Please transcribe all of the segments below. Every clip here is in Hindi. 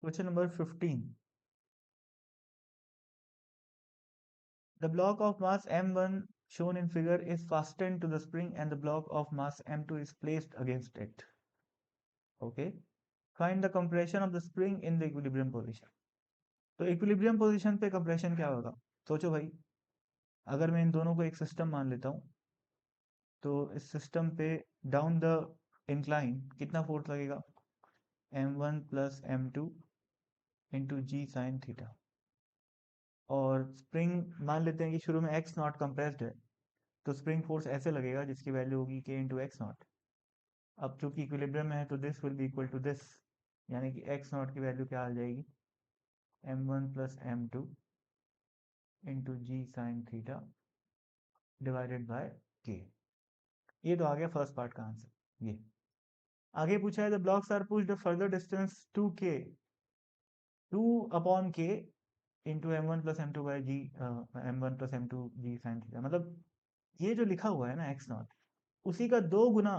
Question number 15. The block of mass m1 shown in figure is fastened to the spring and the block of mass m2 is placed against it. Okay. Find the compression of the spring in the equilibrium position. तो इक्विलिब्रियम पोजीशन पे कंप्रेशन क्या होगा? सोचो भाई, अगर मैं इन दोनों को एक सिस्टम मान लेता हूँ तो इस सिस्टम पे डाउन द इंक्लाइन कितना फोर्स लगेगा? m1 plus m2 into g sine theta. और स्प्रिंग मान लेते हैं कि शुरू में x नॉट कंप्रेस्ड है, तो स्प्रिंग फोर्स ऐसे लगेगा जिसकी वैल्यू होगी k इंटू एक्स नॉट। अब चूंकि इक्विलिब्रियम में है तो this will be equal to this, यानी कि x नॉट की वैल्यू क्या आ जाएगी? m1 plus m2 into g sine theta divided by k। ये तो आ गया फर्स्ट पार्ट का आंसर। ये आगे पूछा है the blocks are pushed a further distance 2k 2/k into m1 plus m2 by g m1 plus m2 g sine theta. मतलब ये जो लिखा हुआ है ना x नॉट, उसी का 2 गुना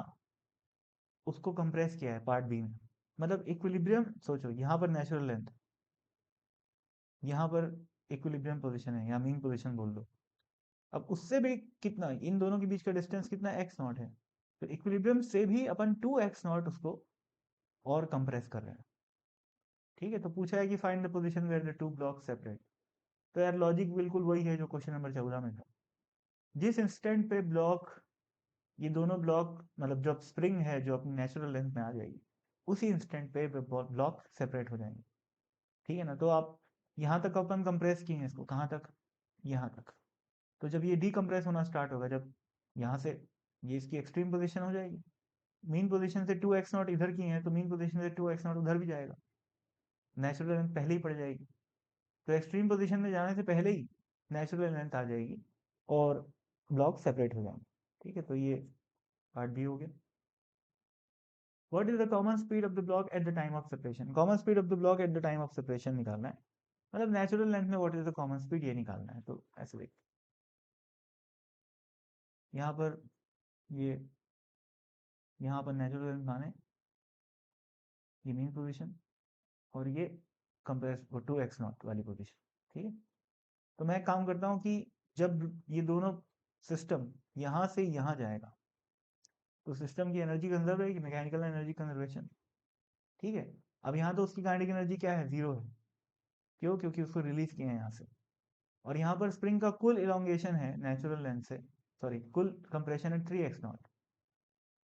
उसको कंप्रेस किया है पार्ट बी में। मतलब इक्विलिब्रियम सोचो, यहाँ पर नेचुरल लेंथ, यहाँ पर इक्विलिब्रियम पोजीशन है या मीन पोजीशन बोल लो। अब उससे भी कितना, इन दोनों के बीच का डिस्टेंस कितना एक्स नॉट है, तो इक्विलिब्रियम से भी अपन 2x0 उसको और कंप्रेस कर रहे हैं। ठीक है, तो पूछा है कि find the position where the two block separate. तो यार लॉजिक बिल्कुल वही है जो क्वेश्चन नंबर 14 में था। जिस इंस्टेंट पे ब्लॉक, ये दोनों ब्लॉक मतलब जब स्प्रिंग है जो अपनी नेचुरल लेंथ में आ जाएगी, उसी इंस्टेंट पे ब्लॉक सेपरेट हो जाएंगे। ठीक है ना? तो आप यहाँ तक अपन कंप्रेस किए हैं इसको, कहाँ तक? यहाँ तक। तो जब ये डीकम्प्रेस होना स्टार्ट होगा, जब यहाँ से ये इसकी एक्सट्रीम पोजीशन हो जाएगी, मीन पोजीशन से 2x0 इधर की है तो मीन पोजीशन से 2x0 उधर भी जाएगा, नेचुरल लेंथ पहले ही पड़ जाएगी। तो एक्सट्रीम पोजीशन में जाने से पहले ही नेचुरल लेंथ आ जाएगी और ब्लॉक सेपरेट हो जाएंगे। ठीक है, तो ये पार्ट भी हो गया। What is the common speed of the block at the time of separation? Common speed of the block at the time of separation निकालना है, मतलब नेचुरल लेंथ में what is the common speed ये निकालना है। तो ऐसे देख, यहाँ पर ये, यहाँ पर नेचुरल लेंथ माने ये मीन पोजीशन और ये कंप्रेस 2x0 वाली पोजीशन। ठीक है, तो मैं काम करता हूँ कि जब ये दोनों सिस्टम यहाँ से यहाँ जाएगा तो सिस्टम की एनर्जी कंजर्व रहेगी, मैकेनिकल एनर्जी कंजर्वेशन। ठीक है, अब यहाँ तो उसकी काइनेटिक एनर्जी क्या है? 0 है। क्यों? क्योंकि उसको रिलीज किए हैं यहाँ से। और यहाँ पर स्प्रिंग का कुल इलोंगेशन है नेचुरल लेंथ से, सॉरी कुल कंप्रेशन है 3x0।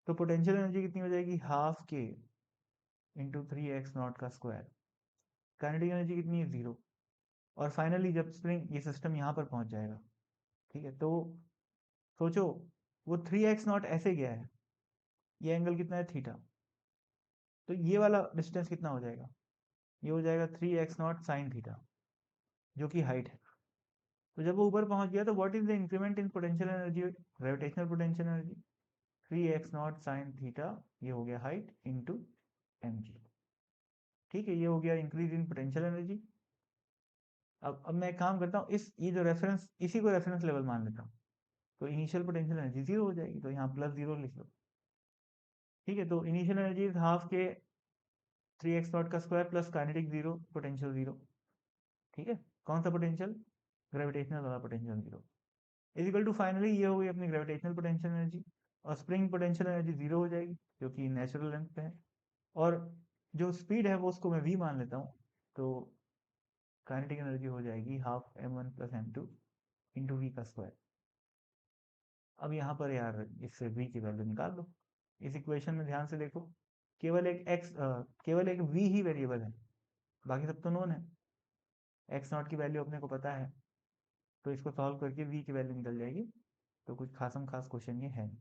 तो पोटेंशियल एनर्जी कितनी हो जाएगी? हाफ k इंटू 3x0 का स्क्वायर। काइनेटिक एनर्जी कितनी है? 0। और फाइनली जब स्प्रिंग ये सिस्टम यहाँ पर पहुंच जाएगा, ठीक है, तो सोचो वो 3x0 ऐसे गया है, ये एंगल कितना है? थीटा। तो ये वाला डिस्टेंस कितना हो जाएगा? ये हो जाएगा 3x0 साइन थीटा, जो कि हाइट है। तो जब वो ऊपर पहुंच गया तो what is the increment in potential energy, gravitational potential energy? 3x0 sine theta, ये हो गया हाइट इंटू mg। ठीक है, ये हो गया इंक्रीज इन पोटेंशियल एनर्जी। अब मैं काम करता हूँ, इस ये जो रेफरेंस, इसी को रेफरेंस लेवल मान लेता हूँ, तो इनिशियल पोटेंशियल एनर्जी 0 हो जाएगी, तो यहाँ +0 लिख लो। ठीक है, तो इनिशियल एनर्जी इज हाफ के 3x0 का स्क्वायर प्लस काइनेटिक 0, पोटेंशियल 0। ठीक है, कौन सा पोटेंशियल? ग्रेविटेशनल वाला potential 0 is equal to, finally ये हो गई अपनी ग्रेविटेशनल पोटेंशियल एनर्जी। और स्प्रिंग पोटेंशियल एनर्जी 0 हो जाएगी क्योंकि नेचुरल लेंथ पे है। और जो स्पीड है वो उसको मैं v मान लेता हूँ, तो काइनेटिक एनर्जी हो जाएगी half m1 plus m2 into v का स्क्वायर। अब यहाँ पर यार इससे v की वैल्यू निकाल लो। इस इक्वेशन में ध्यान से देखो, केवल एक केवल एक v ही वेरिएबल है, बाकी सब तो नोन है। x0 की वैल्यू अपने को पता है, तो इसको सॉल्व करके v की वैल्यू निकल जाएगी। तो कुछ खासम खास क्वेश्चन ये है नहीं।